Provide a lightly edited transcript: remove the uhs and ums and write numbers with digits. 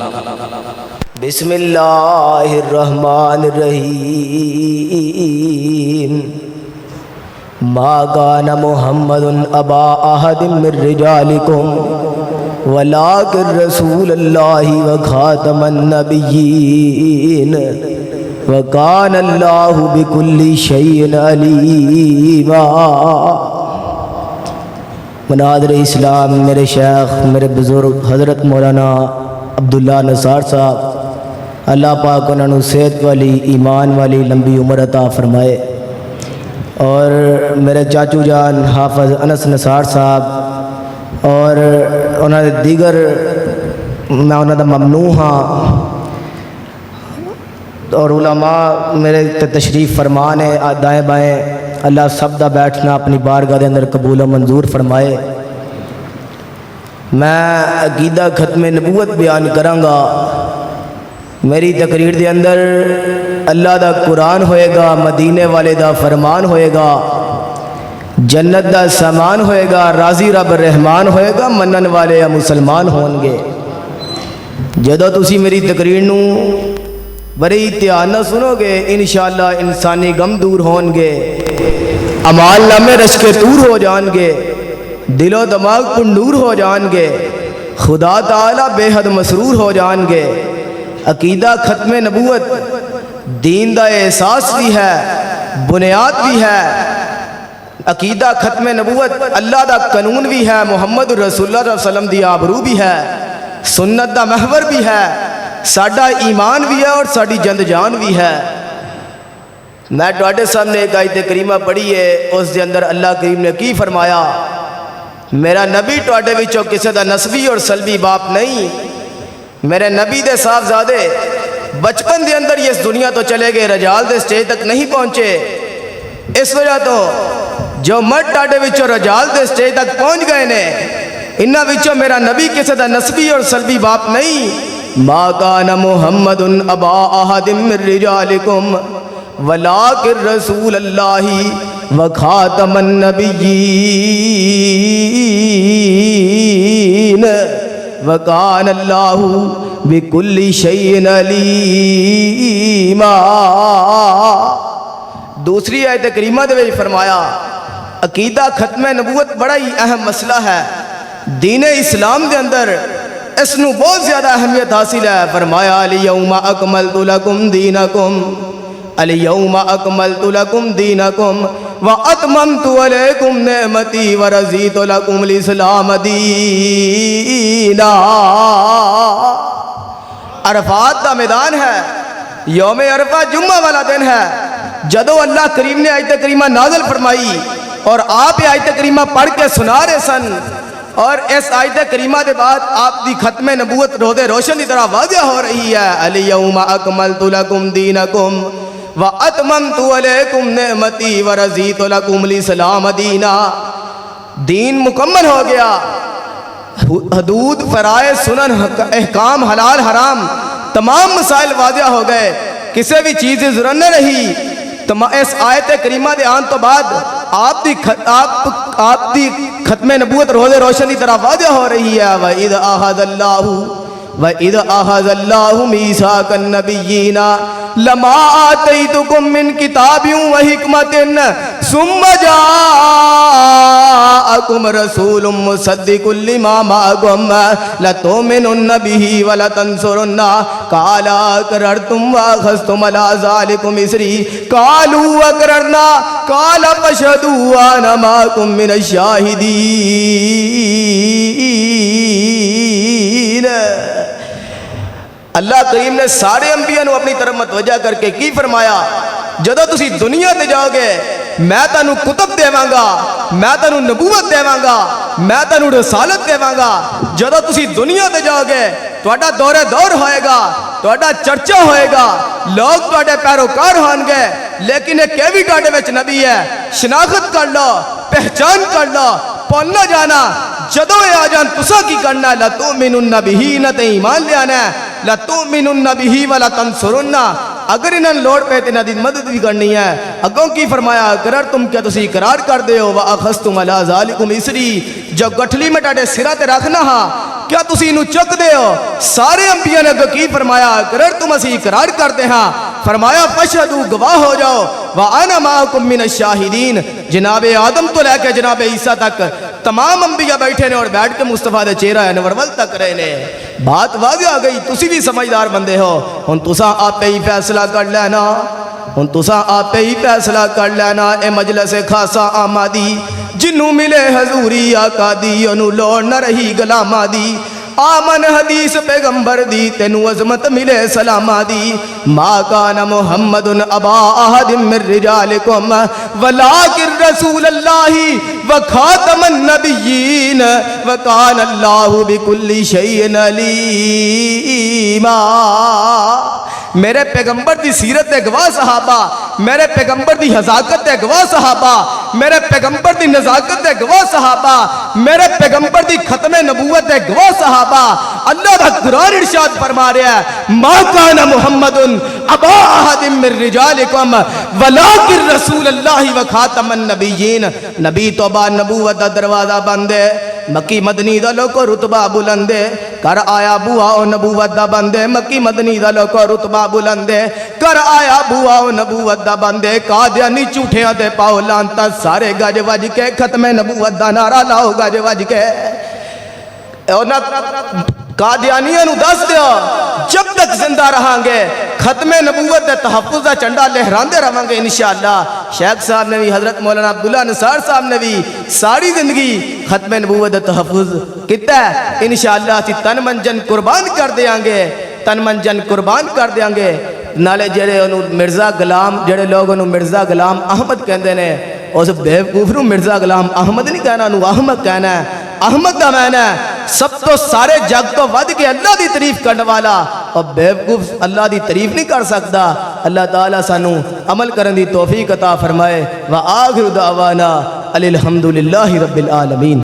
بسم اللہ الرحمن الرحیم ما کان محمد ابا احد من رجالکم ولکن رسول اللہ وخاتم النبیین وکان اللہ بکل شیء علیما۔ مناظر اسلام میرے شیخ میرے بزرگ حضرت مولانا عبداللہ نثار صاحب، اللہ پاک انہوں نے صحت والی ایمان والی لمبی عمر عطا فرمائے، اور میرے چاچو جان حافظ انس نثار صاحب اور انہوں نے دیگر میں انہوں نے ممنوع ہاں، اور علماء میرے تشریف فرمان ہے دائیں بائیں، اللہ سب دا بیٹھنا اپنی بارگاہ دے اندر قبول و منظور فرمائے۔ میں عقیدہ ختم نبوت بیان کرانگا۔ میری تقریر دے اندر اللہ دا قرآن ہوئے گا، مدینے والے دا فرمان ہوئے گا، جنت دا سامان ہوئے گا، راضی رب رحمان ہوئے گا، منن والے یا مسلمان ہونگے۔ جدو تسی میری تقریر نو بڑی دھیان نہ سنو گے، انشاءاللہ انسانی غم دور ہونگے، اعمال نامے رشک طور ہو جانگے، دل و دماغ پنڈور ہو جانگے، خدا تعالی بے حد مسرور ہو جانگے۔ عقیدہ ختم نبوت دین دا احساس بھی ہے، بنیاد بھی ہے۔ عقیدہ ختم نبوت اللہ دا قانون بھی ہے، محمد رسول اللہ صلی اللہ علیہ وسلم دی آبرو بھی ہے، سنت دا محور بھی ہے، ساڈا ایمان بھی ہے اور ساڈی جند جان بھی ہے۔ میں ٹواڈے سامنے ایک آیت کریمہ پڑھی ہے، اس دے اندر اللہ کریم نے کی فرمایا، میرا نبی ٹواڈے وچوں کسے دا نسبی اور سلبی باپ نہیں، میرے نبی دے صاحبزادے بچپن دے اندر یہ اس دنیا تو چلے گئے، رجال دے سٹیج تک نہیں پہنچے، اس وجہ تو جو مرد ٹاڈے وچوں رجال دے سٹیج تک پہنچ گئے نے، انہاں وچوں میرا نبی کسے دا نسبی اور سلبی باپ نہیں۔ ما کان محمد ابا احد من رجالکم ولکن رسول اللہ وخاتم النبیین وکان اللہ بکل شیء علیما۔ دوسری آیت کریمہ دے وچ فرمایا عقیدہ ختم نبوت بڑا ہی اہم مسئلہ ہے دین اسلام دے اندر، اس نو بہت زیادہ اہمیت حاصل ہے۔ فرمایا الیوم اکملت لکم دینکم، الیوم اکملت لکم دینکم واتممت علیکم نعمتی ورضیت لکم الاسلام دینا۔ عرفات دا میدان ہے، یوم عرفہ جمعہ والا دن ہے، جدو اللہ کریم نے آیت کریمہ نازل فرمائی اور آپ یہ آیت کریمہ پڑھ کے سنا رہے سن، اور اس آیت کریمہ دے بعد آپ دی ختم نبوت روزے روشن کی طرح واضح ہو رہی ہے۔ الیوم اکملت لکم دینکم واتممت علیکم نعمتی ورضیت لکم الاسلام دینا۔ دین مکمل ہو گیا، حدود فرائض سنن احکام حلال حرام تمام مسائل واضح ہو گئے، کسی بھی چیز کی ضرورت نہ رہی۔ اس آیت کریمہ دے آن تو بعد آپ دی ختم نبوت روزے روشن کی طرح واضح ہو رہی ہے۔ وَإِذْ أَخَذَ اللَّهُ مِيثَاقَ النَّبِيِّينَ لَمَا آتَيْتُكُم مِّن كِتَابٍ وَحِكْمَةٍ ثُمَّ جَاءَكُمْ رَسُولٌ مُّصَدِّقٌ لِّمَا مَعَكُمْ لَتُؤْمِنُنَّ بِهِ وَلَتَنصُرُنَّهُ قَالَ أَقْرَرْتُمْ وَأَخَذْتُمْ عَلَىٰ ذَٰلِكُمْ إِصْرِي قَالُوا أَقْرَرْنَا قَالَ فَاشْهَدُوا وَأَنَا مَعَكُم مِّنَ الشَّاهِدِينَ۔ اللہ کریم نے سارے انبیاء نو اپنی طرف متوجہ کر کے کی فرمایا، جدو تسی دنیا تے جاؤ گے میں تانوں کتب دیواں گا، میں تانوں نبوت دیواں گا، میں تانوں رسالت دیواں گا۔ جدو تسی دنیا تے جاؤ گے تہاڈا دور ہوئے گا، تہاڈا چرچا ہوئے گا، لوگ تہاڈے پیروکار ہون گے، لیکن ایک بھی تہاڈے وچ نبی ہے، شناخت کر لو، پہچان کر لو، پون نہ جانا۔ جدو یہ آ جان تساں کی کرنا ہے، لَتُؤْمِنُنَّ بِهِ، نہ تے ایمان لے آنا ہے، لَتُؤْمِنُنَّ بِهِ وَلَتَنصُرُنَّهُ، اگر انہوں نے لوڑ پہ تے انہاں دی مدد بھی کرنی ہے. اگوں کی فرمایا کرر تم کیا تسی اقرار کر دے ہو وَأَخَذْتُمْ عَلَىٰ ذَلِكُمْ إِصْرِي جو گٹھلی میں ٹاٹے سرہ تے رکھنا ہاں کیا تسی انہوں چک دے ہو. سارے انبیاء نے کی فرمایا کرر تم اسی اقرار کرتے ہاں. فرمایا فشہدوا گواہ ہو جاؤ وَأَنَا مَعَكُمْ مِنَ الشَّاهِدِينَ. جناب آدم تو لے کے جناب عیسیٰ تک تمام انبیاء بیٹھے نے اور بیٹھ کے مصطفیٰ دے چہرہ انورول تک رہے نے. بات واضح آ گئی, تسی بھی سمجھدار بندے ہو. ہن تساں آپ ہی فیصلہ کر لینا, ہن تساں آپ ہی فیصلہ کر لینا. اے مجلس خاصا آمادی جنوں ملے حضوری آقا دی انہوں لوڑ نہ رہی غلامہ دی. آمن حدیث پیغمبر دی تینو عظمت ملے سلامہ دی. ما کان محمد ابا احد من رجالکم ولکن رسول اللہ وخاتم النبیین وکان اللہ بکل شیء علیما. میرے پیغمبر دی سیرت گواہ صحابہ, میرے پیغمبر دی حذاقت گواہ صحابہ, میرے پیغمبر دی نزاکت گواہ صحابہ, میرے پیغمبر دی ختم نبوت گواہ صحابہ. اللہ دا قرآن ارشاد فرما رہا ہے ما کان محمد ابا احد من رجالکم ولکن رسول اللہ وخاتم النبیین. نبی تو بعد نبوت دا دروازہ بند ہے, مکی مدنی دا لوکو رتبہ بلند ہے. کر آیا بوا او نبوت دا بند ہے, مکی مدنی دا لوکو رتبہ بلند ہے. کر آیا بوا او نبوت دا بند ہے. قادیانی جھوٹیاں دے پاؤ لانتا سارے گج وج کے ختم نبوت دا نعرہ لاؤ گج وج کے. قادیانیاں نو دس دیا جب تک زندہ رہاں گے ختم نبوت دے تحفظ دا چنڈا لہراندے رہاں گے انشاءاللہ. شیخ صاحب نے بھی, حضرت مولانا عبداللہ نصار صاحب نے بھی ساری زندگی ختم نبوت دے تحفظ کیتا ہے. انشاءاللہ اسی تن من جن قربان کر دیاں گے, تن من جن قربان کر دیاں گے. نالے جڑے انہوں مرزا غلام, جڑے لوگ انہوں مرزا غلام احمد کہندے نے, اس بیوقوف نو مرزا غلام احمد نہیں کہنا, انہوں احمد کہنا ہے. احمد دا معنی ہے سب تو سارے جگ تو ود کے اللہ دی تعریف کرنے والا, اور بیوقوف اللہ دی تعریف نہیں کر سکتا. اللہ تعالیٰ سانو عمل کرن دی توفیق عطا فرمائے. وآخر دعوانا الحمدللہ رب العالمین.